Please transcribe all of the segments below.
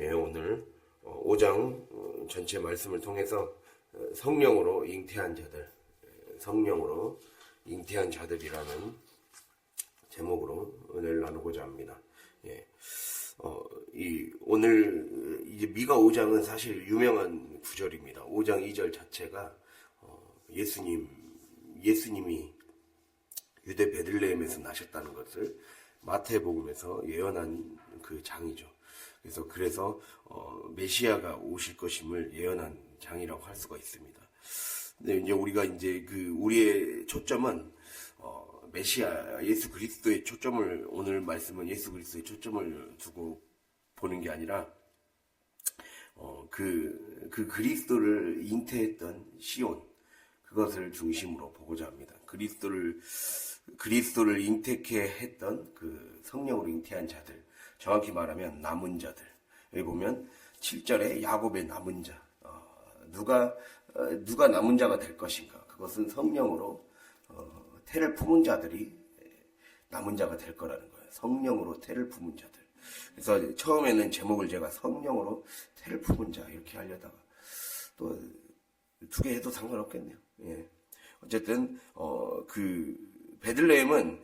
예, 오늘 5장 전체 말씀을 통해서 성령으로 잉태한 자들, 성령으로 잉태한 자들이라는 제목으로 은혜를 나누고자 합니다. 예, 오늘 이제 미가 5장은 사실 유명한 구절입니다. 5장 2절 자체가 예수님이 유대 베들레헴에서 나셨다는 것을 마태복음에서 예언한 그 장이죠. 그래서 메시아가 오실 것임을 예언한 장이라고 할 수가 있습니다. 근데 이제 우리가 이제 우리의 초점은 메시아 예수 그리스도의 초점을, 오늘 말씀은 예수 그리스도의 초점을 두고 보는 게 아니라 그 그리스도를 잉태했던 시온, 그것을 중심으로 보고자 합니다. 그리스도를 잉태케 했던 그 성령으로 잉태한 자들, 정확히 말하면 남은 자들. 여기 보면 7절에 야곱의 남은 자, 누가 남은 자가 될 것인가? 그것은 성령으로 태를 품은 자들이 남은 자가 될 거라는 거예요. 성령으로 태를 품은 자들. 그래서 처음에는 제목을 제가 성령으로 태를 품은 자 이렇게 하려다가 또 두 개 해도 상관없겠네요. 예. 어쨌든 베들레헴은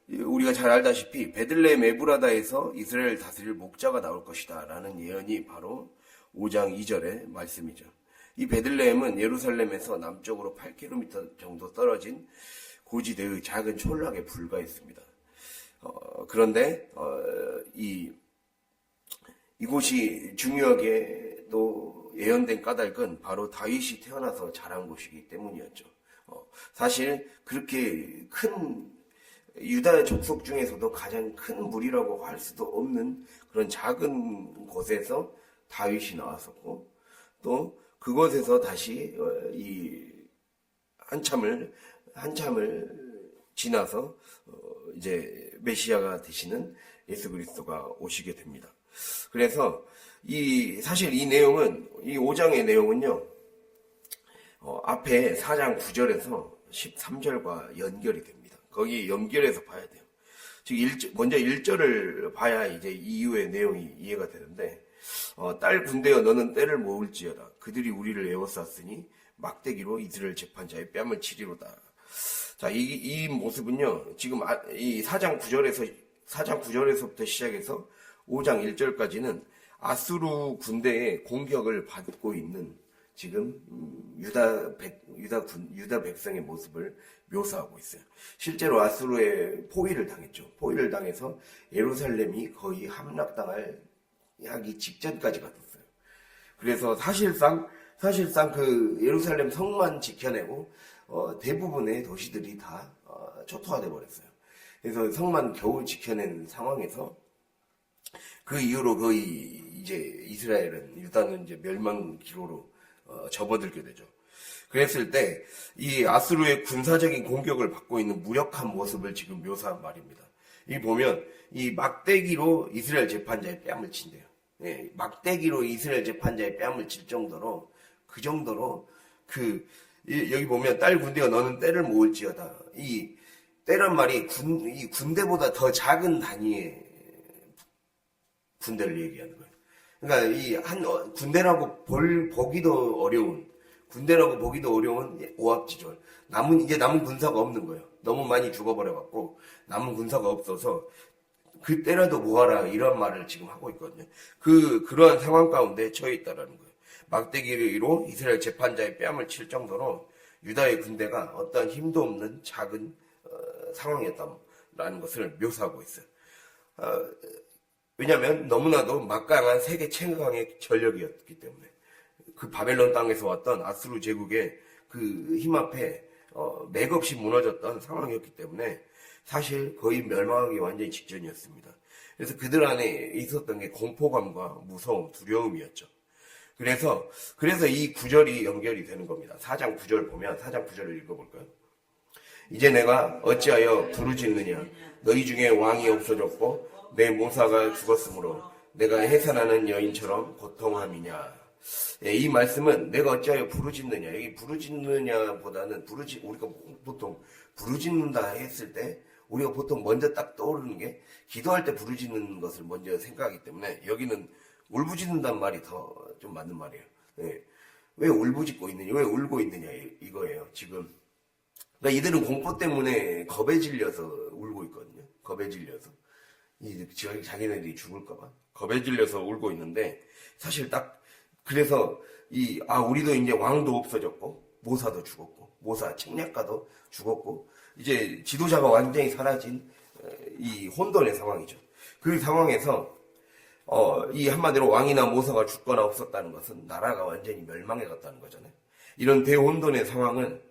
우리가 잘 알다시피 베들레헴 에브라다에서 이스라엘 다스릴 목자가 나올 것이다 라는 예언이 바로 5장 2절의 말씀이죠. 이 베들레헴은 예루살렘에서 남쪽으로 8km 정도 떨어진 고지대의 작은 촌락에 불과했습니다. 그런데 이곳이 중요하게 또 예언된 까닭은 바로 다윗이 태어나서 자란 곳이기 때문이었죠. 사실 그렇게 큰 유다 족속 중에서도 가장 큰 무리라고 할 수도 없는 그런 작은 곳에서 다윗이 나왔었고, 또 그곳에서 다시 한참을 지나서 이제 메시아가 되시는 예수 그리스도가 오시게 됩니다. 그래서 사실 이 내용은, 이 5장의 내용은요, 앞에 4장 9절에서 13절과 연결이 됩니다. 거기 연결해서 봐야 돼요. 즉, 먼저 1절을 봐야 이제 이후의 내용이 이해가 되는데, 딸 군대여 너는 때를 모을지어다. 그들이 우리를 에워쌌으니 막대기로 이스라엘 재판자의 뺨을 치리로다. 자, 이 모습은요, 지금 이 4장 9절에서부터 시작해서 5장 1절까지는 아수르 군대의 공격을 받고 있는 지금 유다 백성의 모습을 묘사하고 있어요. 실제로 아수르에 포위를 당했죠. 포위를 당해서 예루살렘이 거의 함락당하기 직전까지 갔었어요. 그래서 사실상 그 예루살렘 성만 지켜내고 대부분의 도시들이 다 초토화돼 버렸어요. 그래서 성만 겨우 지켜낸 상황에서 그 이후로 거의 이제 유다는 이제 멸망 기로로 접어들게 되죠. 그랬을 때 이 아수르의 군사적인 공격을 받고 있는 무력한 모습을 지금 묘사한 말입니다. 이 보면 이 막대기로 이스라엘 재판자의 뺨을 친대요. 예, 막대기로 이스라엘 재판자의 뺨을 칠 정도로, 그 정도로 여기 보면 딸 군대여 너는 때를 모을지어다. 이 때란 말이 이 군대보다 더 작은 단위의 군대를 얘기하는 거예요. 그러니까 군대라고 보기도 어려운 오합지졸. 이제 남은 군사가 없는 거예요. 너무 많이 죽어버려갖고 남은 군사가 없어서 그때라도 모아라 이런 말을 지금 하고 있거든요. 그러한 상황 가운데 처해 있다라는 거예요. 막대기로 이스라엘 재판자의 뺨을 칠 정도로 유다의 군대가 어떤 힘도 없는 작은 상황이었다라는 것을 묘사하고 있어요. 왜냐하면 너무나도 막강한 세계 최강의 전력이었기 때문에, 그 바벨론 땅에서 왔던 아수르 제국의 그 힘 앞에 맥없이 무너졌던 상황이었기 때문에 사실 거의 멸망하기 완전히 직전이었습니다. 그래서 그들 안에 있었던 게 공포감과 무서움, 두려움이었죠. 그래서 이 구절이 연결이 되는 겁니다. 4장 9절 보면, 4장 9절을 읽어볼까요? 이제 내가 어찌하여 부르짖느냐? 너희 중에 왕이 없어졌고 내 모사가 죽었으므로 내가 해산하는 여인처럼 고통함이냐? 예, 이 말씀은 내가 어찌하여 부르짖느냐? 여기 부르짖느냐보다는 우리가 보통 부르짖는다 했을 때 우리가 보통 먼저 딱 떠오르는 게 기도할 때 부르짖는 것을 먼저 생각하기 때문에 여기는 울부짖는다는 말이 더 좀 맞는 말이에요. 예. 왜 울부짖고 있느냐, 왜 울고 있느냐 이거예요. 지금 그러니까 이들은 공포 때문에 겁에 질려서 울고 있거든요. 겁에 질려서 자기네들이 죽을까봐 겁에 질려서 울고 있는데, 사실 딱 그래서 우리도 이제 왕도 없어졌고 모사도 죽었고 모사 책략가도 죽었고 이제 지도자가 완전히 사라진 이 혼돈의 상황이죠. 그 상황에서 이 한마디로 왕이나 모사가 죽거나 없었다는 것은 나라가 완전히 멸망해 갔다는 거잖아요. 이런 대혼돈의 상황은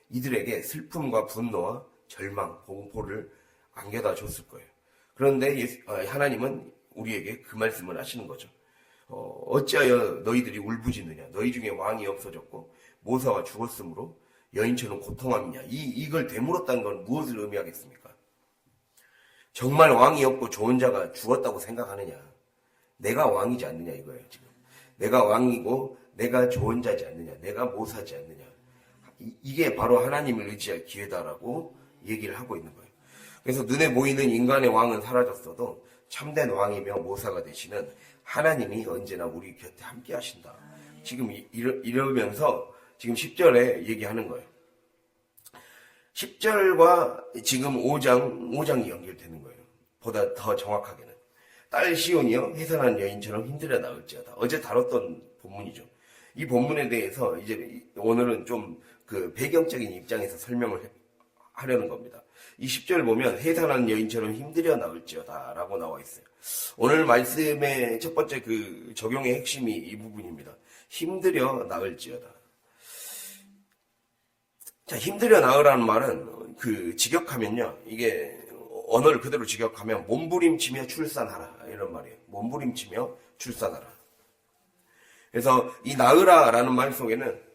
이들에게 슬픔과 분노와 절망, 공포를 안겨다 줬을 거예요. 그런데 하나님은 우리에게 그 말씀을 하시는 거죠. 어찌하여 너희들이 울부짖느냐? 너희 중에 왕이 없어졌고 모사가 죽었으므로 여인처럼 고통함이냐? 이걸 되물었다는 건 무엇을 의미하겠습니까? 정말 왕이 없고 좋은 자가 죽었다고 생각하느냐? 내가 왕이지 않느냐 이거예요. 지금 내가 왕이고 내가 좋은 자지 않느냐, 내가 모사지 않느냐, 이게 바로 하나님을 의지할 기회다라고 얘기를 하고 있는 거예요. 그래서 눈에 보이는 인간의 왕은 사라졌어도 참된 왕이며 모사가 되시는 하나님이 언제나 우리 곁에 함께 하신다. 지금 이러면서 지금 10절에 얘기하는 거예요. 10절과 지금 5장이 연결되는 거예요. 보다 더 정확하게는. 딸 시온이여 해산한 여인처럼 힘들어 나올지어다. 어제 다뤘던 본문이죠. 이 본문에 대해서 이제 오늘은 좀 그 배경적인 입장에서 설명을 하려는 겁니다. 이 10절 보면 해산한 여인처럼 힘들어 나올지어다 라고 나와 있어요. 오늘 말씀의 첫 번째 그 적용의 핵심이 이 부분입니다. 힘들어 나을지어다. 자, 힘들어 나으라는 말은 그 직역하면요, 이게 언어를 그대로 직역하면 몸부림치며 출산하라 이런 말이에요. 몸부림치며 출산하라. 그래서 이 나으라라는 말 속에는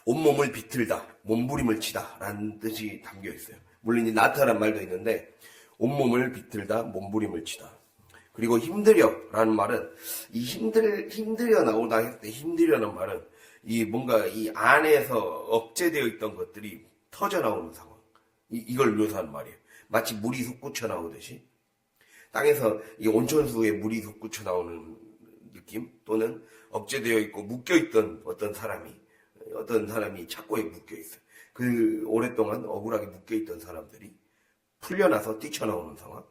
온몸을 비틀다, 몸부림을 치다 라는 뜻이 담겨 있어요. 물론 이 나타라는 말도 있는데 온몸을 비틀다, 몸부림을 치다. 그리고 힘들여 라는 말은 이 힘들여 나오다 했을 때 힘들여라는 말은 이 뭔가 이 안에서 억제되어 있던 것들이 터져 나오는 상황. 이걸 묘사하는 말이에요. 마치 물이 솟구쳐 나오듯이 땅에서 이 온천수에 물이 솟구쳐 나오는 느낌, 또는 억제되어 있고 묶여있던 어떤 사람이 착고에 묶여있어요. 그 오랫동안 억울하게 묶여있던 사람들이 풀려나서 뛰쳐나오는 상황,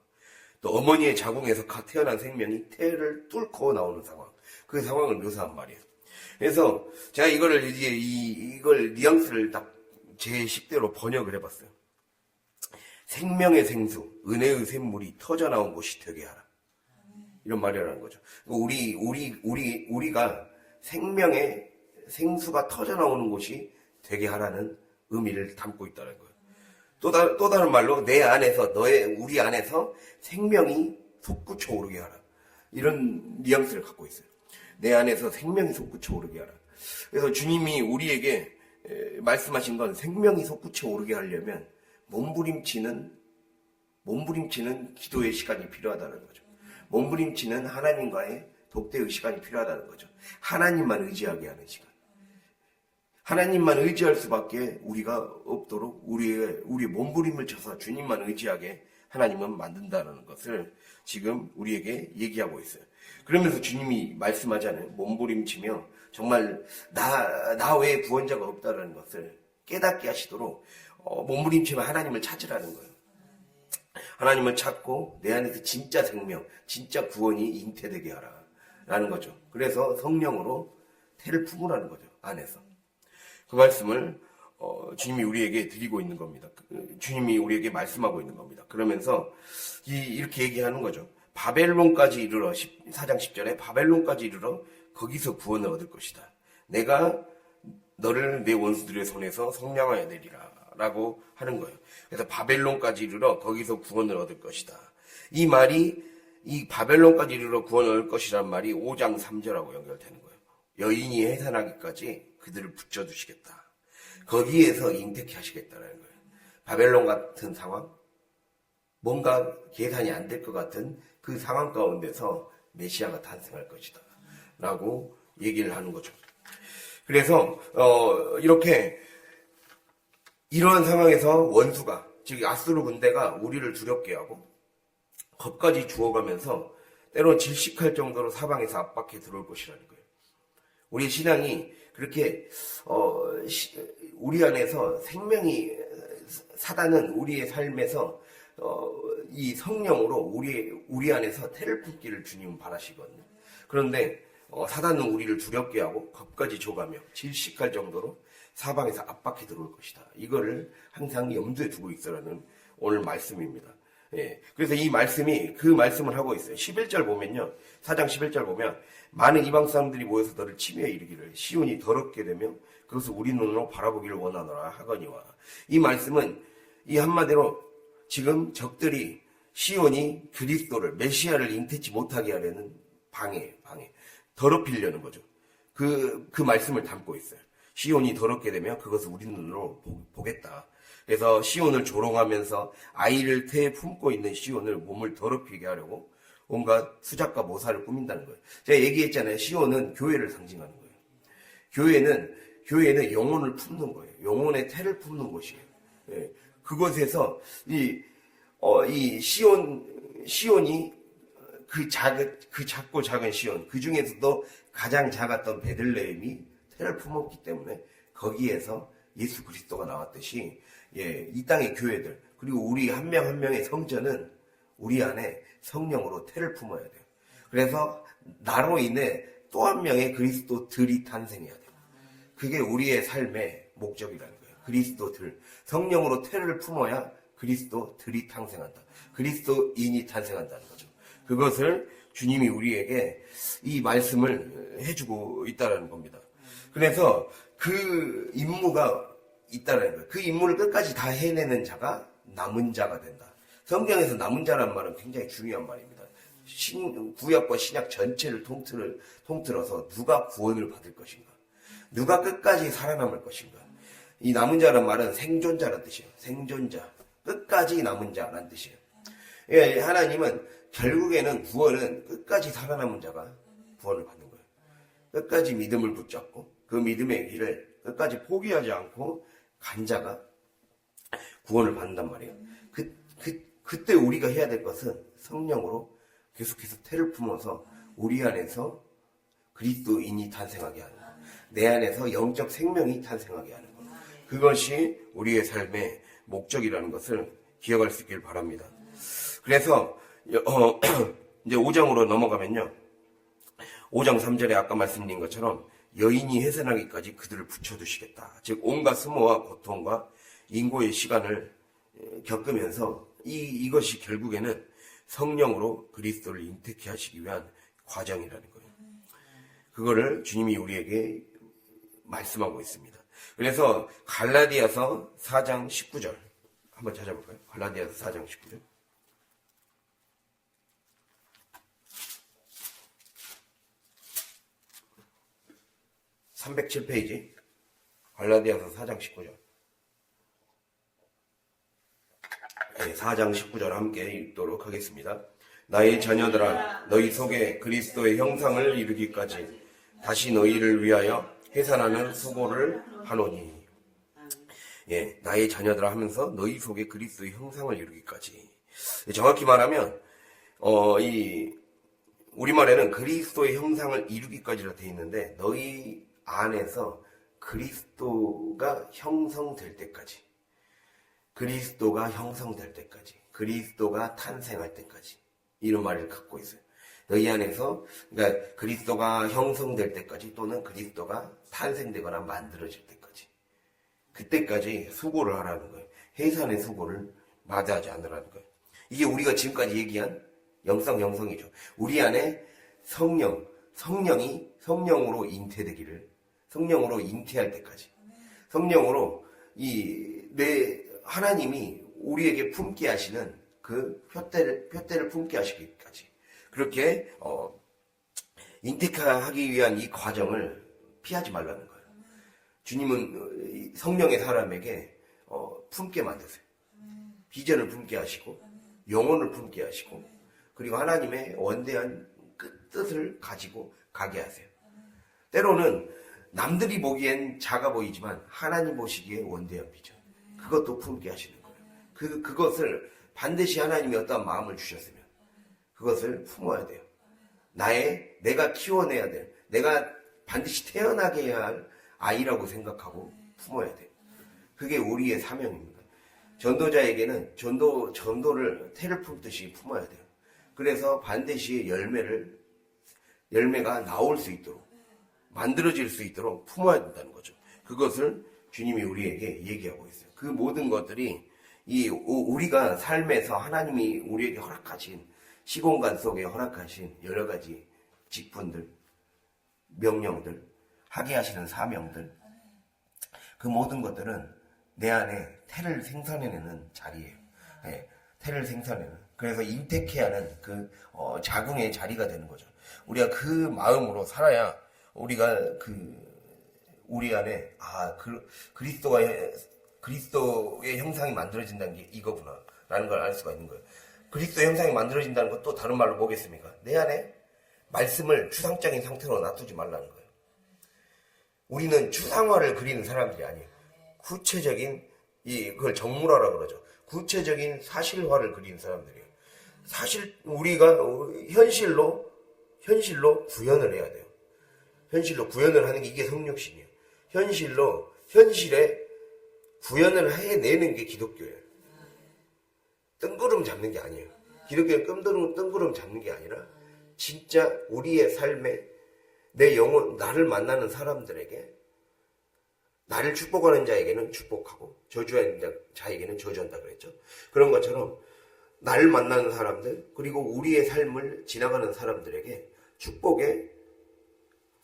또 어머니의 자궁에서 태어난 생명이 태를 뚫고 나오는 상황, 그 상황을 묘사한 말이에요. 그래서 제가 이걸 뉘앙스를 딱 제 식대로 번역을 해봤어요. 생명의 생수, 은혜의 샘물이 터져 나온 곳이 되게 하라. 이런 말이라는 거죠. 우리가 생명의 생수가 터져 나오는 곳이 되게 하라는 의미를 담고 있다는 거예요. 또 다른 말로 내 안에서, 우리 안에서 생명이 솟구쳐 오르게 하라. 이런 뉘앙스를 갖고 있어요. 내 안에서 생명이 솟구쳐 오르게 하라. 그래서 주님이 우리에게 말씀하신 건 생명이 솟구쳐 오르게 하려면 몸부림치는 기도의 시간이 필요하다는 거죠. 몸부림치는 하나님과의 독대의 시간이 필요하다는 거죠. 하나님만 의지하게 하는 시간. 하나님만 의지할 수밖에 우리가 없도록 우리의 몸부림을 쳐서 주님만 의지하게 하나님은 만든다는 것을 지금 우리에게 얘기하고 있어요. 그러면서 주님이 말씀하잖아요. 몸부림치며 정말 나 외에 구원자가 없다는 것을 깨닫게 하시도록 몸부림치며 하나님을 찾으라는 거예요. 하나님을 찾고 내 안에서 진짜 생명, 진짜 구원이 잉태되게 하라 라는 거죠. 그래서 성령으로 태를 품으라는 거죠. 안에서. 그 말씀을 주님이 우리에게 드리고 있는 겁니다. 주님이 우리에게 말씀하고 있는 겁니다. 그러면서 이렇게 얘기하는 거죠. 바벨론까지 이르러 4장 10절에 바벨론까지 이르러 거기서 구원을 얻을 것이다. 내가 너를 내 원수들의 손에서 성량하여 내리라 라고 하는 거예요. 그래서 바벨론까지 이르러 거기서 구원을 얻을 것이다. 이 말이 이 바벨론까지 이르러 구원을 얻을 것이라는 말이 5장 3절하고 연결되는 거예요. 여인이 해산하기까지 그들을 붙여두시겠다. 거기에서 잉태케 하시겠다는 거예요. 바벨론 같은 상황, 뭔가 계산이 안 될 것 같은 그 상황 가운데서 메시아가 탄생할 것이다 라고 얘기를 하는 거죠. 그래서 이러한 상황에서 원수가, 즉 아수르 군대가 우리를 두렵게 하고 겁까지 주어가면서 때로 질식할 정도로 사방에서 압박해 들어올 것이라는 거예요. 우리 신앙이 그렇게 우리 안에서 생명이 사단은 우리의 삶에서 이 성령으로 우리 안에서 태를 품기를 주님은 바라시거든요. 그런데 사단은 우리를 두렵게 하고 겁까지 줘가며 질식할 정도로 사방에서 압박해 들어올 것이다. 이거를 항상 염두에 두고 있으라는 오늘 말씀입니다. 예. 그래서 이 말씀이 그 말씀을 하고 있어요. 11절 보면요. 4장 11절 보면 많은 이방 사람들이 모여서 너를 침해에 이르기를 시온이 더럽게 되며 그것을 우리 눈으로 바라보기를 원하노라 하거니와. 이 말씀은 이 한마디로 지금 적들이 시온이 그리스도를 메시아를 잉태치 못하게 하려는 방해 더럽히려는 거죠. 그 말씀을 담고 있어요. 시온이 더럽게 되면 그것을 우리 눈으로 보겠다. 그래서 시온을 조롱하면서 아이를 태에 품고 있는 시온을 몸을 더럽히게 하려고 온갖 수작과 모사를 꾸민다는 거예요. 제가 얘기했잖아요. 시온은 교회를 상징하는 거예요. 교회는 영혼을 품는 거예요. 영혼의 태를 품는 곳이에요. 예. 그곳에서 이 시온이 그 작고 작은 시온, 그 중에서도 가장 작았던 베들레헴이 태를 품었기 때문에 거기에서 예수 그리스도가 나왔듯이 이 땅의 교회들 그리고 우리 한 명 한 명의 성전은 우리 안에 성령으로 태를 품어야 돼요. 그래서 나로 인해 또 한 명의 그리스도들이 탄생해야 돼요. 그게 우리의 삶의 목적이라는 거예요. 그리스도들 성령으로 태를 품어야 그리스도들이 탄생한다. 그리스도인이 탄생한다는 거죠. 그것을 주님이 우리에게 이 말씀을 해주고 있다는 겁니다. 그래서 그 임무가 있다는 거예요. 그 임무를 끝까지 다 해내는 자가 남은 자가 된다. 성경에서 남은 자란 말은 굉장히 중요한 말입니다. 구약과 신약 전체를 통틀어서 누가 구원을 받을 것인가? 누가 끝까지 살아남을 것인가? 이 남은 자란 말은 생존자란 뜻이에요. 생존자. 끝까지 남은 자란 뜻이에요. 예, 하나님은 결국에는 구원은 끝까지 살아남은 자가 구원을 받는 거예요. 끝까지 믿음을 붙잡고 그 믿음의 길을 끝까지 포기하지 않고 간 자가 구원을 받는단 말이에요. 그때 우리가 해야 될 것은 성령으로 계속해서 태를 품어서 우리 안에서 그리스도인이 탄생하게 하는 것. 내 안에서 영적 생명이 탄생하게 하는 것. 그것이 우리의 삶의 목적이라는 것을 기억할 수 있길 바랍니다. 그래서 이제 5장으로 넘어가면요. 5장 3절에 아까 말씀드린 것처럼 여인이 해산하기까지 그들을 붙여두시겠다. 즉 온갖 수모와 고통과 인고의 시간을 겪으면서 이것이 결국에는 성령으로 그리스도를 잉태케 하시기 위한 과정이라는 거예요. 그거를 주님이 우리에게 말씀하고 있습니다. 그래서 갈라디아서 4장 19절 한번 찾아볼까요? 갈라디아서 4장 19절 307페이지 갈라디아서 4장 19절 4장 19절 함께 읽도록 하겠습니다. 나의 자녀들아 너희 속에 그리스도의 형상을 이루기까지 다시 너희를 위하여 해산하는 수고를 하노니. 나의 자녀들아 하면서 너희 속에 그리스도의 형상을 이루기까지. 정확히 말하면 이 우리말에는 그리스도의 형상을 이루기까지라 되어 있는데 너희 안에서 그리스도가 형성될 때까지, 그리스도가 형성될 때까지, 그리스도가 탄생할 때까지 이런 말을 갖고 있어요. 너희 안에서 그러니까 그리스도가 형성될 때까지 또는 그리스도가 탄생되거나 만들어질 때까지, 그때까지 수고를 하라는 거예요. 해산의 수고를 마다하지 않으라는 거예요. 이게 우리가 지금까지 얘기한 영성이죠. 우리 안에 성령이 성령으로 잉태되기를, 성령으로 잉태할 때까지, 성령으로 하나님이 우리에게 품게 하시는 그 표대를 품게 하시기까지 그렇게 잉태하기 위한 이 과정을 피하지 말라는 거예요. 주님은 성령의 사람에게 품게 만드세요. 비전을 품게 하시고 영혼을 품게 하시고 그리고 하나님의 원대한 뜻을 가지고 가게 하세요. 때로는 남들이 보기엔 작아 보이지만 하나님 보시기에 원대한 비전, 그것도 품게 하시는 거예요. 그것을 반드시 하나님이 어떤 마음을 주셨으면 그것을 품어야 돼요. 내가 키워내야 될, 내가 반드시 태어나게 해야 할 아이라고 생각하고 품어야 돼. 그게 우리의 사명입니다. 전도자에게는 전도를 태를 품듯이 품어야 돼요. 그래서 반드시 열매가 나올 수 있도록, 만들어질 수 있도록 품어야 된다는 거죠. 그것을 주님이 우리에게 얘기하고 있어요. 그 모든 것들이 우리가 삶에서 하나님이 우리에게 허락하신, 시공간 속에 허락하신 여러 가지 직분들, 명령들, 하게 하시는 사명들, 그 모든 것들은 내 안에 태를 생산해내는 자리예요. 네, 태를 생산해내는. 그래서 인택해야 하는 자궁의 자리가 되는 거죠. 우리가 그 마음으로 살아야 우리가 우리 안에 그리스도의 형상이 만들어진다는 게 이거구나 라는 걸 알 수가 있는 거예요. 그리스도의 형상이 만들어진다는 것도 다른 말로 뭐겠습니까? 내 안에 말씀을 추상적인 상태로 놔두지 말라는 거예요. 우리는 추상화를 그리는 사람들이 아니에요. 구체적인 그걸 정물화라고 그러죠. 구체적인 사실화를 그리는 사람들이에요. 사실 우리가 현실로 구현을 해야 돼요. 현실로 구현을 하는 게 이게 성육신이에요. 현실에 구현을 해내는 게 기독교예요. 뜬구름 잡는 게 아니에요. 기독교는 뜬구름 잡는 게 아니라 진짜 우리의 삶에 내 영혼, 나를 만나는 사람들에게, 나를 축복하는 자에게는 축복하고 저주하는 자에게는 저주한다 그랬죠. 그런 것처럼 나를 만나는 사람들, 그리고 우리의 삶을 지나가는 사람들에게 축복의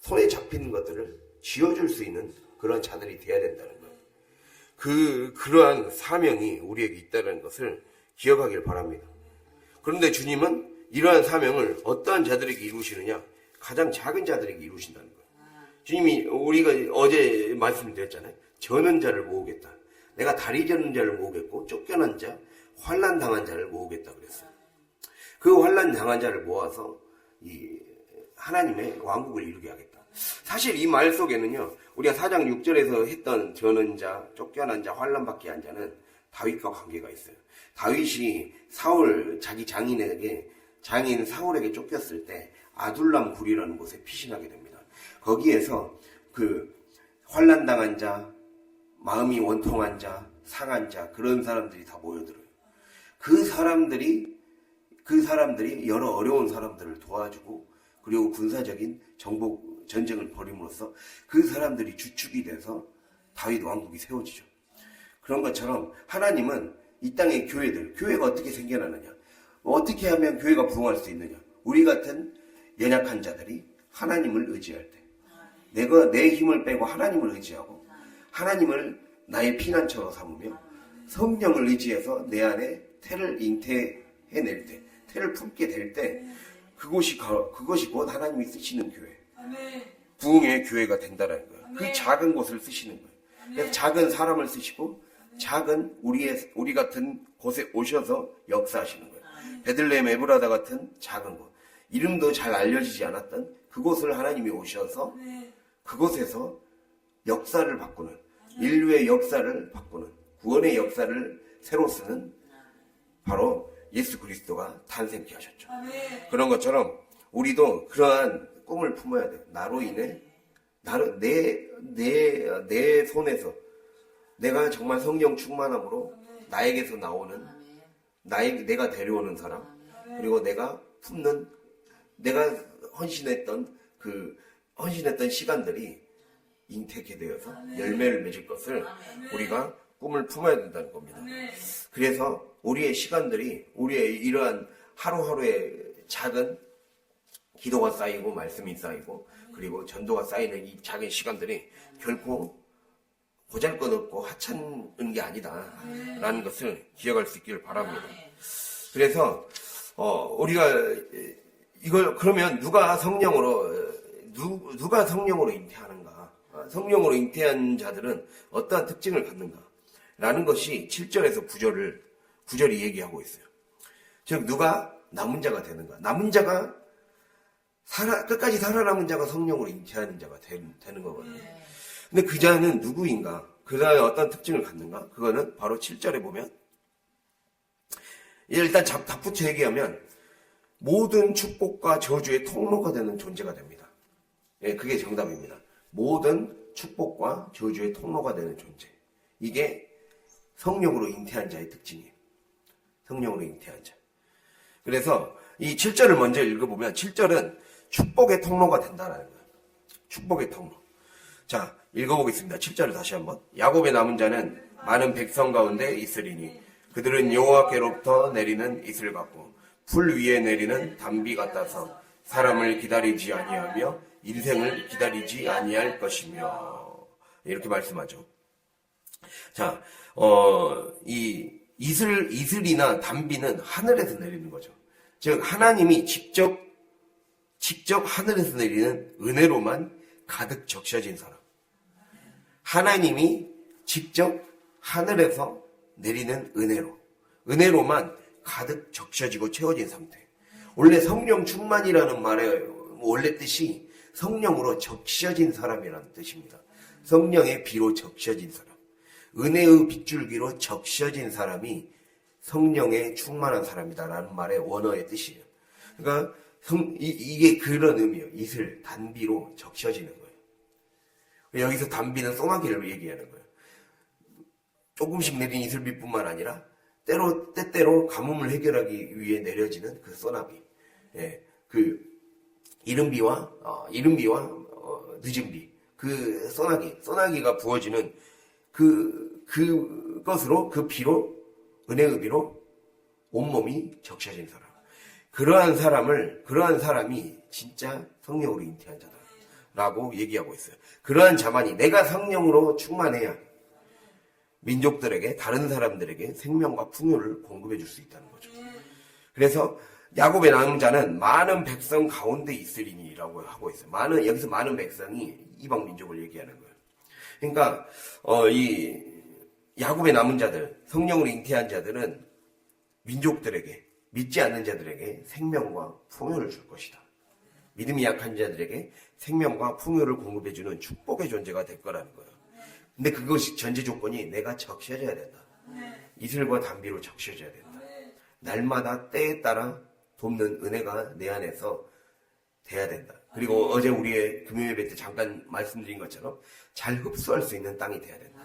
손에 잡히는 것들을 쥐어줄 수 있는 그런 자들이 되어야 된다는 거예요. 그러한 사명이 우리에게 있다는 것을 기억하길 바랍니다. 그런데 주님은 이러한 사명을 어떠한 자들에게 이루시느냐? 가장 작은 자들에게 이루신다는 거예요. 주님이 우리가 어제 말씀드렸잖아요. 저는 자를 모으겠다. 내가 다리 저는 자를 모으겠고 쫓겨난 자, 환난 당한 자를 모으겠다 그랬어요. 그 환난 당한 자를 모아서 하나님의 왕국을 이루게 하겠다. 사실 이 말 속에는요, 우리가 4장 6절에서 했던 저는 자, 쫓겨난 자, 환난 받게 한 자는 다윗과 관계가 있어요. 다윗이 자기 장인 사울에게 쫓겼을 때 아둘람 굴이라는 곳에 피신하게 됩니다. 거기에서 환난 당한 자, 마음이 원통한 자, 상한 자, 그런 사람들이 다 모여들어요. 그 사람들이 여러 어려운 사람들을 도와주고, 그리고 군사적인 전쟁을 벌임으로써 그 사람들이 주축이 돼서 다윗 왕국이 세워지죠. 그런 것처럼 하나님은 이 땅의 교회가 어떻게 생겨나느냐, 어떻게 하면 교회가 부흥할 수 있느냐, 우리 같은 연약한 자들이 하나님을 의지할 때, 내가 내 힘을 빼고 하나님을 의지하고 하나님을 나의 피난처로 삼으며 성령을 의지해서 내 안에 태를 잉태해낼 때, 태를 품게 될 때, 그것이 곧 하나님이 쓰시는 교회, 부흥의 교회가 된다는 거예요. 그 작은 곳을 쓰시는 거예요. 그래서 작은 사람을 쓰시고 작은 우리 같은 곳에 오셔서 역사하시는 거예요. 베들레헴 에브라다 같은 작은 곳, 이름도 잘 알려지지 않았던 그곳을 하나님이 오셔서 그곳에서 역사를 바꾸는, 인류의 역사를 바꾸는, 구원의 역사를 새로 쓰는 바로 예수 그리스도가 탄생케 하셨죠. 그런 것처럼 우리도 그러한 꿈을 품어야 돼요. 나로 인해 내 손에서 내가 정말 성령 충만함으로 나에게서 나오는 내가 데려오는 사람, 그리고 내가 헌신했던 시간들이 잉태케 되어서 열매를 맺을 것을 우리가 꿈을 품어야 된다는 겁니다. 그래서 우리의 시간들이, 우리의 이러한 하루하루의 작은 기도가 쌓이고 말씀이 쌓이고 그리고 전도가 쌓이는 이 작은 시간들이 결코 보잘것없고 하찮은 게 아니다 라는 것을 기억할 수 있기를 바랍니다. 그래서 우리가 그러면 누가 성령으로 잉태하는가, 성령으로 잉태한 자들은 어떠한 특징을 갖는가 라는 것이 7절에서 9절이 얘기하고 있어요. 즉 누가 남은 자가 되는가, 남은 자가 끝까지 살아남은 자가 성령으로 잉태하는 자가 되는 거거든요. 근데 그 자는 누구인가, 그 자의 어떤 특징을 갖는가, 그거는 바로 7절에 보면, 일단 덧붙여 얘기하면 모든 축복과 저주의 통로가 되는 존재가 됩니다. 예, 그게 정답입니다. 모든 축복과 저주의 통로가 되는 존재. 이게 성령으로 잉태한 자의 특징이에요. 성령으로 잉태한 자. 그래서 이 7절을 먼저 읽어보면 7절은 축복의 통로가 된다는 거예요. 축복의 통로. 자, 읽어보겠습니다. 7절을 다시 한번. 야곱의 남은 자는 많은 백성 가운데 있으리니 그들은 여호와께로부터 내리는 이슬 같고 풀 위에 내리는 담비 같아서 사람을 기다리지 아니하며 인생을 기다리지 아니할 것이며 이렇게 말씀하죠. 자, 이 이슬이나 담비는 하늘에서 내리는 거죠. 즉 하나님이 직접 하늘에서 내리는 은혜로만 가득 적셔진 사람. 하나님이 직접 하늘에서 내리는 은혜로만 가득 적셔지고 채워진 상태. 원래 성령 충만이라는 말의 원래 뜻이 성령으로 적셔진 사람이라는 뜻입니다. 성령의 비로 적셔진 사람. 은혜의 빗줄기로 적셔진 사람이 성령에 충만한 사람이다라는 말의 원어의 뜻이에요. 그러니까 이게 그런 의미예요. 이슬, 단비로 적셔지는 거예요. 여기서 단비는 소나기를 얘기하는 거예요. 조금씩 내린 이슬비뿐만 아니라 때때로 가뭄을 해결하기 위해 내려지는 그 소나비. 예, 그 이른 비와 늦은 비. 그 소나기가 부어지는 그것으로 그 비로 은혜의 비로 온몸이 적셔진 사람. 그러한 사람이 진짜 성령으로 잉태한 자다라고 얘기하고 있어요. 그러한 자만이 내가 성령으로 충만해야 민족들에게 다른 사람들에게 생명과 풍요를 공급해 줄 수 있다는 거죠. 그래서 야곱의 남은 자는 많은 백성 가운데 있으리니라고 하고 있어요. 여기서 많은 백성이 이방 민족을 얘기하는 거예요. 그러니까 이 야곱의 남은 자들, 성령으로 잉태한 자들은 민족들에게, 믿지 않는 자들에게 생명과 풍요를 줄 것이다. 믿음이 약한 자들에게 생명과 풍요를 공급해주는 축복의 존재가 될 거라는 거예요. 근데 그것이 전제 조건이 내가 적셔져야 된다. 이슬과 담비로 적셔져야 된다. 날마다 때에 따라 돕는 은혜가 내 안에서 돼야 된다. 그리고 어제 우리의 금요예배 때 잠깐 말씀드린 것처럼 잘 흡수할 수 있는 땅이 돼야 된다.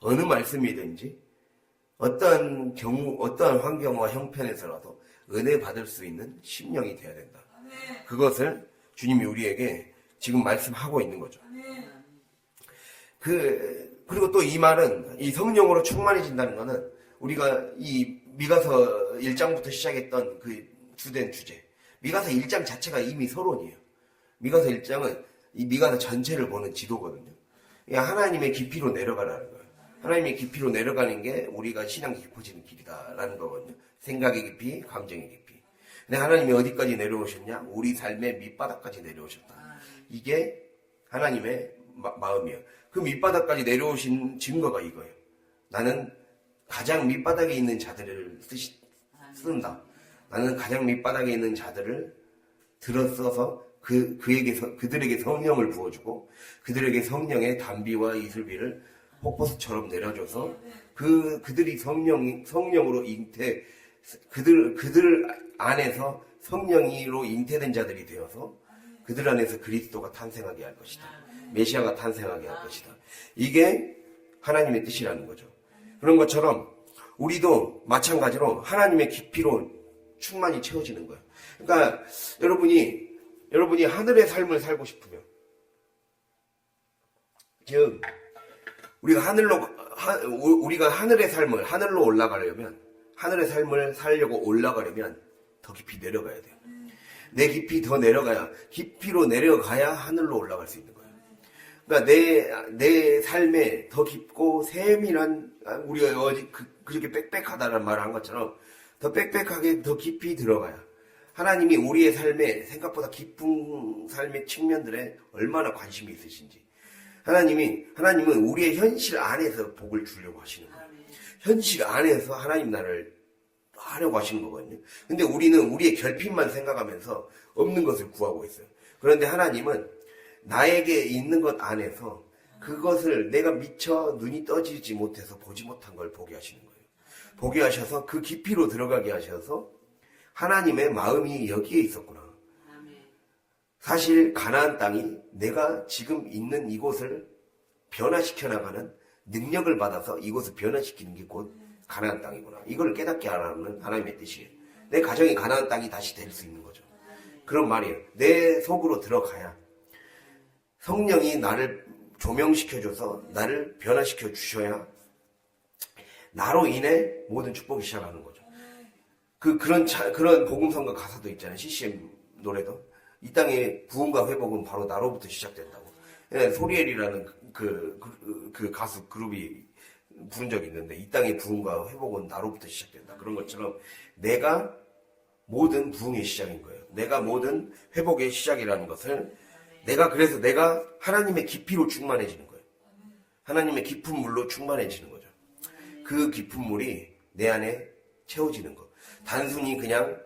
어느 말씀이든지 어떠한 환경과 형편에서라도 은혜 받을 수 있는 심령이 돼야 된다. 그것을 주님이 우리에게 지금 말씀하고 있는 거죠. 그리고 또 이 말은 이 성령으로 충만해진다는 것은 우리가 이 미가서 1장부터 시작했던 그 주된 주제. 미가서 1장 자체가 이미 서론이에요. 미가서 1장은 이 미가서 전체를 보는 지도거든요. 하나님의 깊이로 내려가라는 거예요. 하나님의 깊이로 내려가는 게 우리가 신앙이 깊어지는 길이다라는 거거든요. 생각의 깊이, 감정의 깊이. 근데 하나님이 어디까지 내려오셨냐? 우리 삶의 밑바닥까지 내려오셨다. 이게 하나님의 마음이에요. 그 밑바닥까지 내려오신 증거가 이거예요. 나는 가장 밑바닥에 있는 자들을 쓴다. 나는 가장 밑바닥에 있는 자들을 들어써서 그들에게 성령을 부어주고 그들에게 성령의 담비와 이슬비를 폭포수처럼 내려줘서 그들이 성령으로 그들 안에서 성령으로 잉태된 자들이 되어서 그들 안에서 그리스도가 탄생하게 할 것이다. 메시아가 탄생하게 할 것이다. 이게 하나님의 뜻이라는 거죠. 그런 것처럼 우리도 마찬가지로 하나님의 깊이로 충만히 채워지는 거예요. 그러니까 여러분이 하늘의 삶을 살고 싶으면, 즉 우리가 하늘의 삶을 하늘로 올라가려면, 하늘의 삶을 살려고 올라가려면 더 깊이 내려가야 돼요. 내 깊이 더 내려가야, 깊이로 내려가야 하늘로 올라갈 수 있는 거예요. 그러니까 내 삶에 더 깊고 세밀한, 우리가 어제 그렇게 빽빽하다는 말을 한 것처럼 더 빽빽하게 더 깊이 들어가야 하나님이 우리의 삶에 생각보다 깊은 삶의 측면들에 얼마나 관심이 있으신지, 하나님은 우리의 현실 안에서 복을 주려고 하시는 거예요. 현실 안에서 하나님 나라를 하려고 하시는 거거든요. 근데 우리는 우리의 결핍만 생각하면서 없는 것을 구하고 있어요. 그런데 하나님은 나에게 있는 것 안에서 그것을 내가 미처 눈이 떠지지 못해서 보지 못한 걸 보게 하시는 거예요. 보게 하셔서 그 깊이로 들어가게 하셔서 하나님의 마음이 여기에 있었구나. 사실 가나안 땅이 내가 지금 있는 이곳을 변화시켜 나가는 능력을 받아서 이곳을 변화시키는 게 곧 가나안 땅이구나. 이걸 깨닫게 하라는 하나님의 뜻이에요. 내 가정이 가나안 땅이 다시 될 수 있는 거죠. 그런 말이에요. 내 속으로 들어가야 성령이 나를 조명시켜줘서 나를 변화시켜 주셔야 나로 인해 모든 축복이 시작하는 거죠. 그런 복음성가 가사도 있잖아요. CCM 노래도. 이 땅의 부흥과 회복은 바로 나로부터 시작된다고. 소리엘이라는 그 가수 그룹이 부른 적이 있는데, 이 땅의 부흥과 회복은 나로부터 시작된다. 그런 것처럼 내가 모든 부흥의 시작인 거예요. 내가 모든 회복의 시작이라는 것을 그래서 내가 하나님의 깊이로 충만해지는 거예요. 하나님의 깊은 물로 충만해지는 거죠. 그 깊은 물이 내 안에 채워지는 거. 단순히 그냥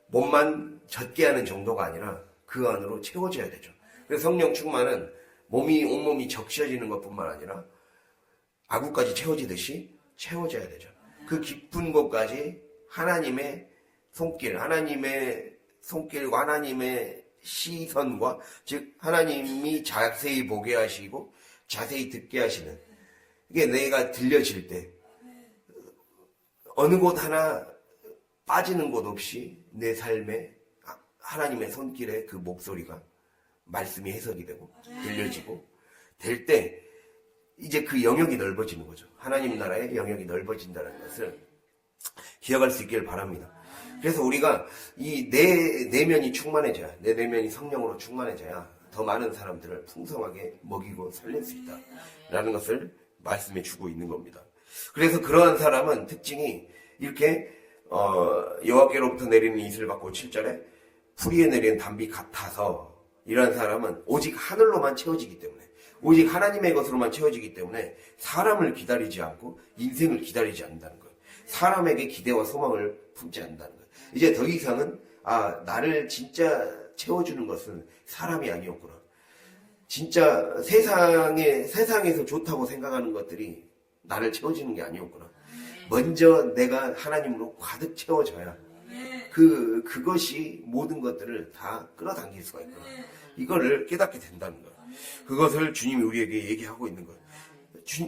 몸만 젖게 하는 정도가 아니라 그 안으로 채워져야 되죠. 그래서 성령 충만은 온몸이 적셔지는 것뿐만 아니라 아구까지 채워지듯이 채워져야 되죠. 그 깊은 곳까지 하나님의 손길과 하나님의 시선과, 즉 하나님이 자세히 보게 하시고 자세히 듣게 하시는, 이게 내가 들려질 때 어느 곳 하나 빠지는 곳 없이 내 삶에 하나님의 손길의 그 목소리가, 말씀이 해석이 되고 들려지고 될 때 이제 그 영역이 넓어지는 거죠. 하나님 나라의 영역이 넓어진다는 것을 기억할 수 있기를 바랍니다. 그래서 우리가 이 내 내면이 충만해져야, 내 내면이 성령으로 충만해져야 더 많은 사람들을 풍성하게 먹이고 살릴 수 있다라는 것을 말씀해 주고 있는 겁니다. 그래서 그러한 사람은 특징이 이렇게 여호와께로부터 내리는 이슬을 받고 7절에 풀이에 내리는 단비 같아서, 이러한 사람은 오직 하늘로만 채워지기 때문에, 오직 하나님의 것으로만 채워지기 때문에 사람을 기다리지 않고 인생을 기다리지 않는다는 거예요. 사람에게 기대와 소망을 품지 않는다는 거예요. 이제 더 이상은 나를 진짜 채워주는 것은 사람이 아니었구나. 진짜 세상에서 좋다고 생각하는 것들이 나를 채워주는 게 아니었구나. 먼저 내가 하나님으로 가득 채워져야 그것이 모든 것들을 다 끌어당길 수가 있구나. 이거를 깨닫게 된다는 거예요. 그것을 주님이 우리에게 얘기하고 있는 거예요.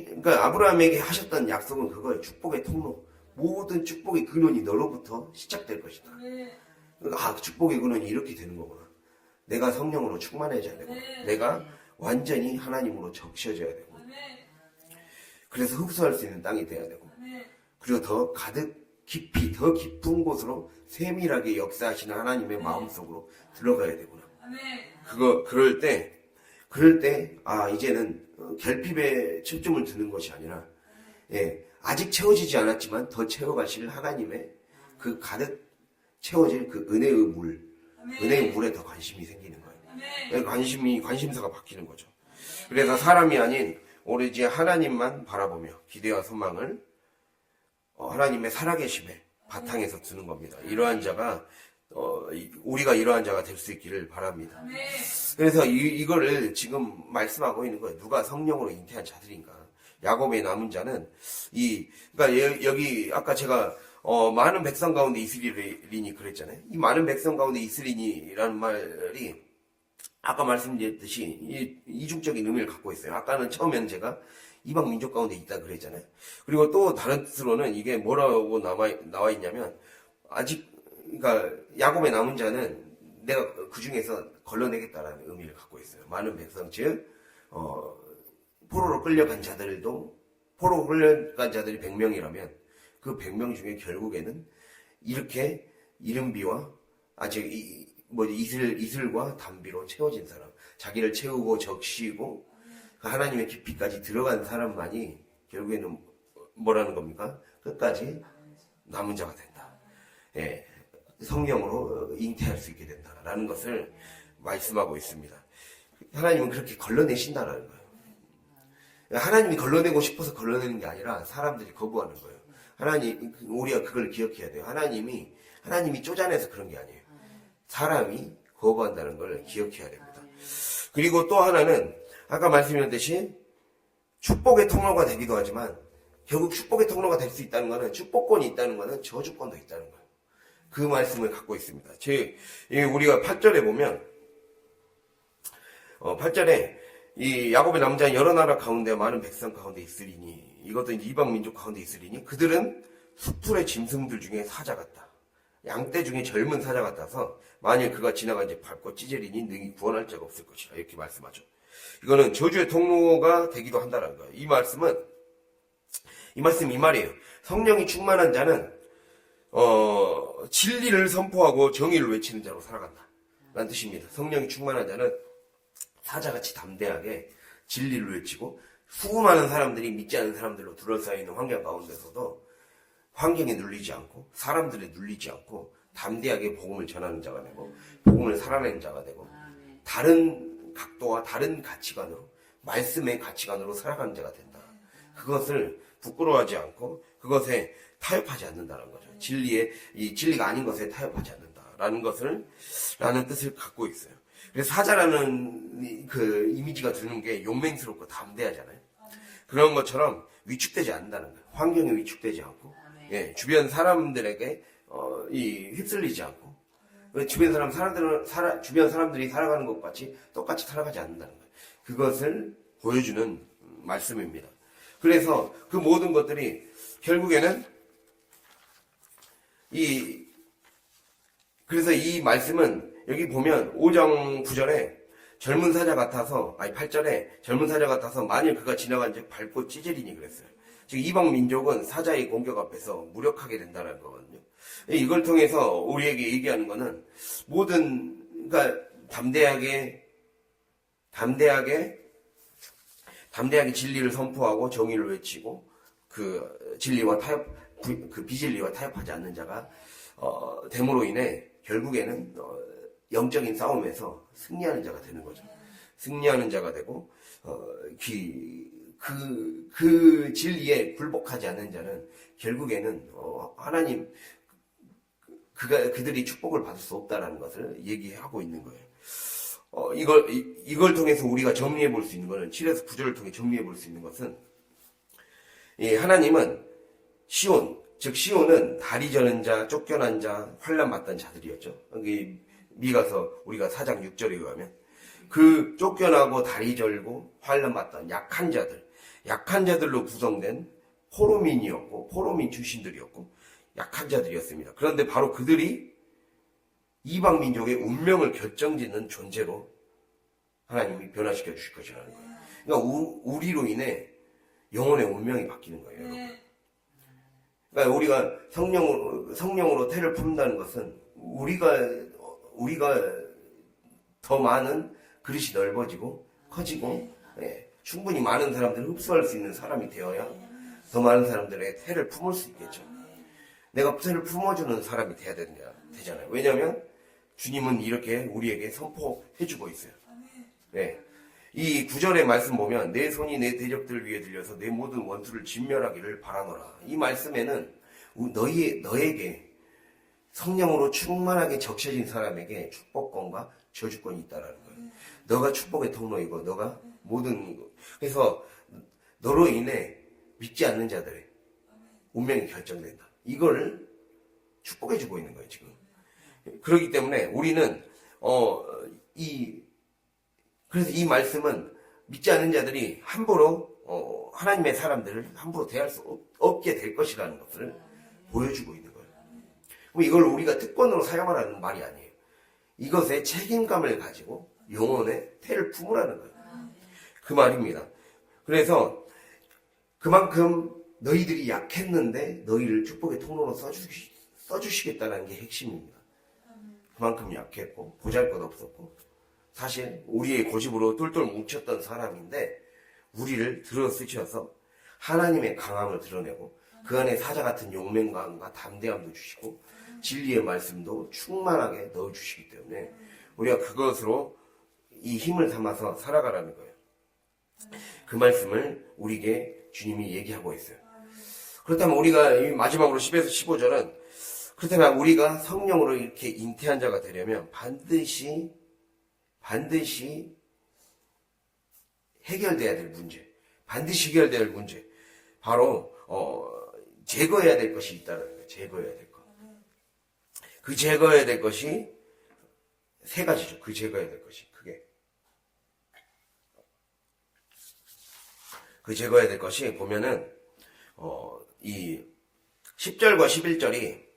그러니까 아브라함에게 하셨던 약속은 그거예요. 축복의 통로. 모든 축복의 근원이 너로부터 시작될 것이다. 축복의 근원이 이렇게 되는 거구나. 내가 성령으로 충만해져야 되고, 내가 완전히 하나님으로 적셔져야 되고, 그래서 흡수할 수 있는 땅이 돼야 되고, 그리고 더 가득 깊이, 더 깊은 곳으로 세밀하게 역사하시는 하나님의 마음속으로 들어가야 되구나. 그럴 때 이제는 결핍에 초점을 두는 것이 아니라, 아직 채워지지 않았지만 더 채워가실 하나님의 그 가득 채워질 그 은혜의 물에 더 관심이 생기는 거예요. 관심사가 바뀌는 거죠. 그래서 사람이 아닌 오로지 하나님만 바라보며 기대와 소망을 하나님의 살아계심의 바탕에서 두는 겁니다. 이러한 자가 우리가 이러한 자가 될 수 있기를 바랍니다. 그래서 이거를 지금 말씀하고 있는 거예요. 누가 성령으로 잉태한 자들인가? 야곱의 남은 자는 그러니까 여기 아까 제가 많은 백성 가운데 이스라엘인이 그랬잖아요. 이 많은 백성 가운데 이스라엘이라는 말이 아까 말씀드렸듯이 이중적인 의미를 갖고 있어요. 아까는 처음에는 제가 이방 민족 가운데 있다 그랬잖아요. 그리고 또 다른 뜻으로는 이게 뭐라고 나와 있냐면, 그러니까 야곱의 남은 자는 내가 그 중에서 걸러내겠다라는 의미를 갖고 있어요. 많은 백성, 즉 포로로 끌려간 자들이 100명이라면 그 100명 중에 결국에는 이렇게 이른비와 이슬과 단비로 채워진 사람, 자기를 채우고 적시고 그 하나님의 깊이까지 들어간 사람만이 결국에는 뭐라는 겁니까? 끝까지 남은 자가 된다. 성령으로 잉태할 수 있게 된다라는 것을 말씀하고 있습니다. 하나님은 그렇게 걸러내신다라는 거예요. 하나님이 걸러내고 싶어서 걸러내는 게 아니라 사람들이 거부하는 거예요. 우리가 그걸 기억해야 돼요. 하나님이 쪼잔해서 그런 게 아니에요. 사람이 거부한다는 걸 기억해야 됩니다. 그리고 또 하나는 아까 말씀드렸듯이 축복의 통로가 되기도 하지만, 결국 축복의 통로가 될 수 있다는 것은, 축복권이 있다는 것은 저주권도 있다는 거예요. 그 말씀을 갖고 있습니다. 우리가 8절에 보면 8절에 이 야곱의 남자는 여러 나라 가운데 많은 백성 가운데 있으리니 이것도 이방 민족 가운데 있으리니 그들은 수풀의 짐승들 중에 사자 같다. 양떼 중에 젊은 사자 같아서 만일 그가 지나가 이제 밟고 찢으리니 능히 구원할 자가 없을 것이라 이렇게 말씀하죠. 이거는 저주의 통로가 되기도 한다는 거예요. 이 말씀이 이 말이에요. 성령이 충만한 자는 진리를 선포하고 정의를 외치는 자로 살아간다 라는 뜻입니다. 성령이 충만한 자는 사자같이 담대하게 진리를 외치고 수많은 사람들이 믿지 않는 사람들로 둘러싸여 있는 환경 가운데서도 환경에 눌리지 않고 사람들에 눌리지 않고 담대하게 복음을 전하는 자가 되고 복음을 살아내는 자가 되고 다른 각도와 다른 가치관으로 말씀의 가치관으로 살아가는 자가 된다. 그것을 부끄러워하지 않고 그것에 타협하지 않는다는 거죠. 진리가 아닌 것에 타협하지 않는다라는 라는 뜻을 갖고 있어요. 그래서 사자라는 그 이미지가 드는 게 용맹스럽고 담대하잖아요. 그런 것처럼 위축되지 않는다는 거예요. 환경에 위축되지 않고, 예, 주변 사람들에게 휩쓸리지 않고, 주변 사람들이 살아가는 것 같이 똑같이 살아가지 않는다는 거예요. 그것을 보여주는 말씀입니다. 그래서 그 모든 것들이 결국에는 그래서 이 말씀은 여기 보면 5장 9절에 젊은 사자 같아서 8절에 젊은 사자 같아서 만일 그가 지나간 즉 밟고 찢으리니 그랬어요. 즉 이방 민족은 사자의 공격 앞에서 무력하게 된다는 거거든요. 이걸 통해서 우리에게 얘기하는 거는 그러니까 담대하게 진리를 선포하고 정의를 외치고 그 비진리와 타협하지 않는 자가 됨으로 인해 결국에는 영적인 싸움에서 승리하는 자가 되는 거죠. 승리하는 자가 되고 그 진리에 굴복하지 않는 자는 결국에는 하나님 그들이 축복을 받을 수 없다라는 것을 얘기하고 있는 거예요. 이걸 통해서 우리가 정리해 볼 수 있는 것은 7에서 9절을 통해 정리해 볼 수 있는 것은 하나님은 시온은 다리 저는 자, 쫓겨난 자, 환난 맞던 자들이었죠. 여기 미가서 우리가 4장 6절에 의하면 그 쫓겨나고 다리 절고 환난 맞던 약한 자들로 구성된 포로민 출신들이었고 약한 자들이었습니다. 그런데 바로 그들이 이방 민족의 운명을 결정짓는 존재로 하나님이 변화시켜 주실 것이라는 거예요. 그러니까 우리로 인해 영혼의 운명이 바뀌는 거예요, 여러분. 그러니까 우리가 성령으로 태를 품는다는 것은 우리가 더 많은 그릇이 넓어지고 커지고 충분히 많은 사람들을 흡수할 수 있는 사람이 되어야 더 많은 사람들의 태를 품을 수 있겠죠. 내가 태를 품어주는 사람이 돼야 되잖아요. 왜냐하면 주님은 이렇게 우리에게 선포해주고 있어요. 이 9절의 말씀 보면 내 손이 내 대적들 위에 들려서 내 모든 원수를 진멸하기를 바라노라. 이 말씀에는 너에게 성령으로 충만하게 적셔진 사람에게 축복권과 저주권이 있다라는 거예요. 너가 축복의 통로이고 너가 그래서 너로 인해 믿지 않는 자들의 운명이 결정된다. 이걸 축복해주고 있는 거예요, 지금. 그렇기 때문에 우리는 그래서 이 말씀은 믿지 않는 자들이 함부로 하나님의 사람들을 함부로 대할 수 없게 될 것이라는 것을 보여주고 있는 거예요. 그럼 이걸 우리가 특권으로 사용하라는 말이 아니에요. 이것에 책임감을 가지고 영혼의 태를 품으라는 거예요. 그 말입니다. 그래서 그만큼 너희들이 약했는데 너희를 축복의 통로로 써주시겠다는 게 핵심입니다. 그만큼 약했고 보잘것 없었고 사실 우리의 고집으로 똘똘 뭉쳤던 사람인데 우리를 들어쓰셔서 하나님의 강함을 드러내고 그 안에 사자 같은 용맹감과 담대함도 주시고 진리의 말씀도 충만하게 넣어주시기 때문에 우리가 그것으로 이 힘을 삼아서 살아가라는 거예요. 그 말씀을 우리에게 주님이 얘기하고 있어요. 그렇다면 우리가 마지막으로 10에서 15절은 그렇다면 우리가 성령으로 이렇게 잉태한 자가 되려면 반드시 해결돼야 될 문제 바로 제거해야 될 것이 있다는 거예요. 제거해야 될 것. 그 제거해야 될 것이 세 가지죠. 그 제거해야 될 것이 크게. 그 제거해야 될 것이 보면은 이 10절과 11절이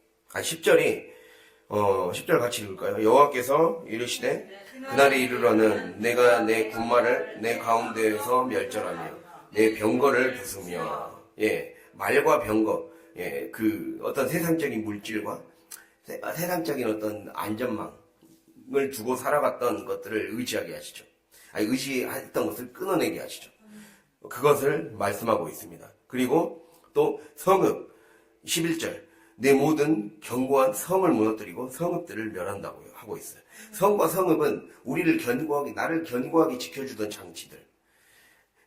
10절 같이 읽을까요? 여호와께서 이르시되 그날에 이르러는 내가 내 군마를 내 가운데에서 멸절하며 내 병거를 부수며 말과 병거 그 어떤 세상적인 물질과 세상적인 어떤 안전망을 두고 살아갔던 것들을 의지하게 하시죠. 의지했던 것을 끊어내게 하시죠. 그것을 말씀하고 있습니다. 그리고 또 성읍 11절 내 모든 견고한 성을 무너뜨리고 성읍들을 멸한다고 하고 있어요. 성과 성읍은 나를 견고하게 지켜주던 장치들.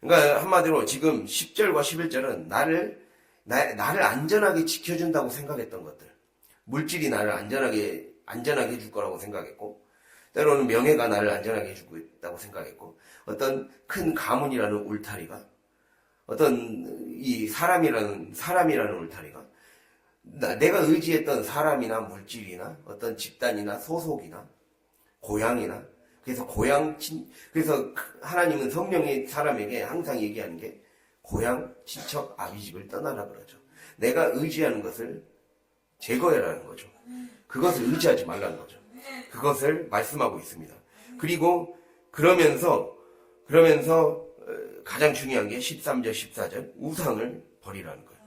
그러니까 한마디로 지금 10절과 11절은 나를 안전하게 지켜준다고 생각했던 것들. 물질이 나를 안전하게 해줄 거라고 생각했고, 때로는 명예가 나를 안전하게 해주고 있다고 생각했고, 어떤 큰 가문이라는 울타리가, 어떤 이 사람이라는 울타리가, 내가 의지했던 사람이나 물질이나 어떤 집단이나 소속이나 고향이나 그래서 하나님은 성령의 사람에게 항상 얘기하는 게 고향, 친척, 아비집을 떠나라 그러죠. 내가 의지하는 것을 제거해라는 거죠. 그것을 의지하지 말라는 거죠. 그것을 말씀하고 있습니다. 그리고 그러면서 가장 중요한 게 13절, 14절 우상을 버리라는 거예요.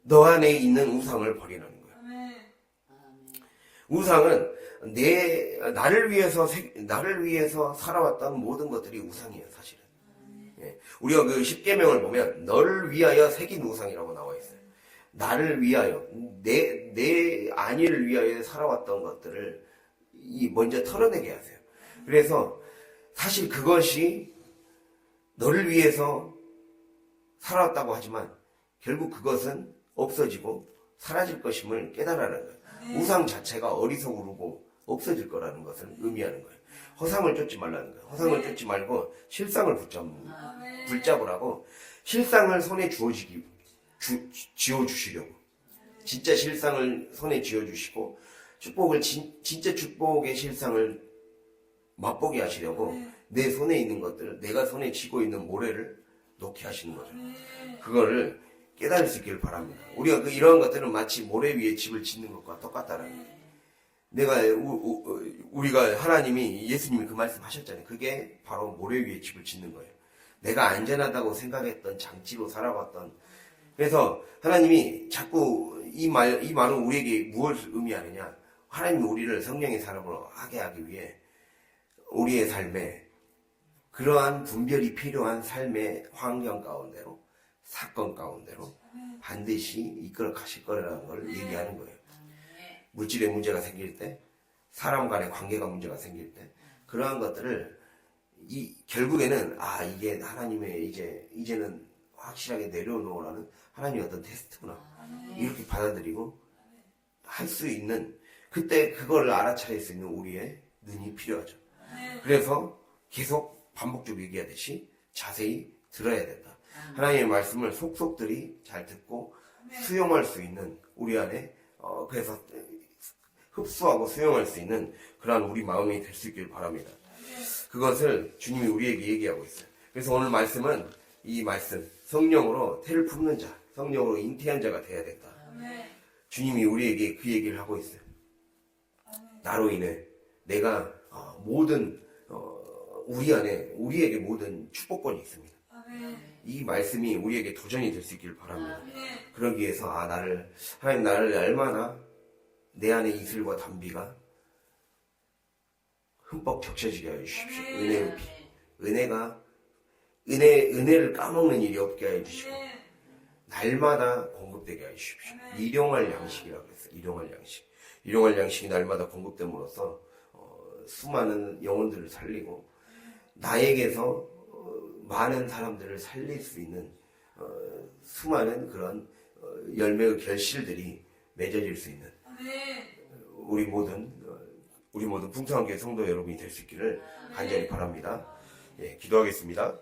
너 안에 있는 우상을 버리라는 거예요. 우상은 나를 위해서 살아왔던 모든 것들이 우상이에요, 사실은. 우리가 그 십계명을 보면 너를 위하여 새긴 우상이라고 나와 있어요. 나를 위하여 내 안위를 위하여 살아왔던 것들을 먼저 털어내게 하세요. 그래서 사실 그것이 너를 위해서 살아왔다고 하지만 결국 그것은 없어지고 사라질 것임을 깨달으라는 거예요. 우상 자체가 어리석으고 없어질 거라는 것을 의미하는 거예요. 허상을 쫓지 말라는 거예요. 허상을 쫓지 말고 실상을 붙잡으라고 실상을 손에 쥐어주시려고 진짜 실상을 손에 쥐어주시고 축복을 진짜 축복의 실상을 맛보게 하시려고 내 손에 있는 것들 내가 손에 쥐고 있는 모래를 놓게 하시는 거죠. 그거를 깨달을 수 있기를 바랍니다. 우리가 이러한 것들은 마치 모래 위에 집을 짓는 것과 똑같다라는 거예요. 우리가 예수님이 그 말씀 하셨잖아요. 그게 바로 모래 위에 집을 짓는 거예요. 내가 안전하다고 생각했던 장치로 살아왔던. 그래서 하나님이 자꾸 이 말은 우리에게 무엇을 의미하느냐. 하나님이 우리를 성령의 사람으로 하게 하기 위해 우리의 삶에 그러한 분별이 필요한 삶의 환경 가운데로 사건 가운데로 반드시 이끌어 가실 거라는 걸 얘기하는 거예요. 물질의 문제가 생길 때, 사람 간의 관계가 문제가 생길 때, 그러한 것들을 결국에는 이게 하나님의 이제는 확실하게 내려놓으라는 하나님의 어떤 테스트구나 이렇게 받아들이고 할 수 있는 그때 그걸 알아차릴 수 있는 우리의 눈이 필요하죠. 그래서 계속 반복적으로 얘기하듯이 자세히 들어야 된다. 하나님의 말씀을 속속들이 잘 듣고 수용할 수 있는 우리 안에 그래서 흡수하고 수용할 수 있는 그러한 우리 마음이 될 수 있길 바랍니다. 그것을 주님이 우리에게 얘기하고 있어요. 그래서 오늘 말씀은 이 말씀 성령으로 태를 품는 자, 성령으로 잉태한 자가 돼야 된다. 주님이 우리에게 그 얘기를 하고 있어요. 나로 인해 내가 모든 우리에게 모든 축복권이 있습니다. 이 말씀이 우리에게 도전이 될 수 있기를 바랍니다. 그러기 위해서 하나님 나를 얼마나 내 안에 이슬과 담비가 흠뻑 적셔지게 하여 주십시오. 은혜의 피. 은혜를 까먹는 일이 없게 하여 주시고 날마다 공급되게 하여 주십시오. 일용할 양식이라고 했어요. 일용할 양식이 날마다 공급됨으로써 수많은 영혼들을 살리고 나에게서 많은 사람들을 살릴 수 있는 수많은 그런 열매의 결실들이 맺어질 수 있는 우리 모든 풍성한 교회 성도 여러분이 될 수 있기를 간절히 바랍니다. 기도하겠습니다.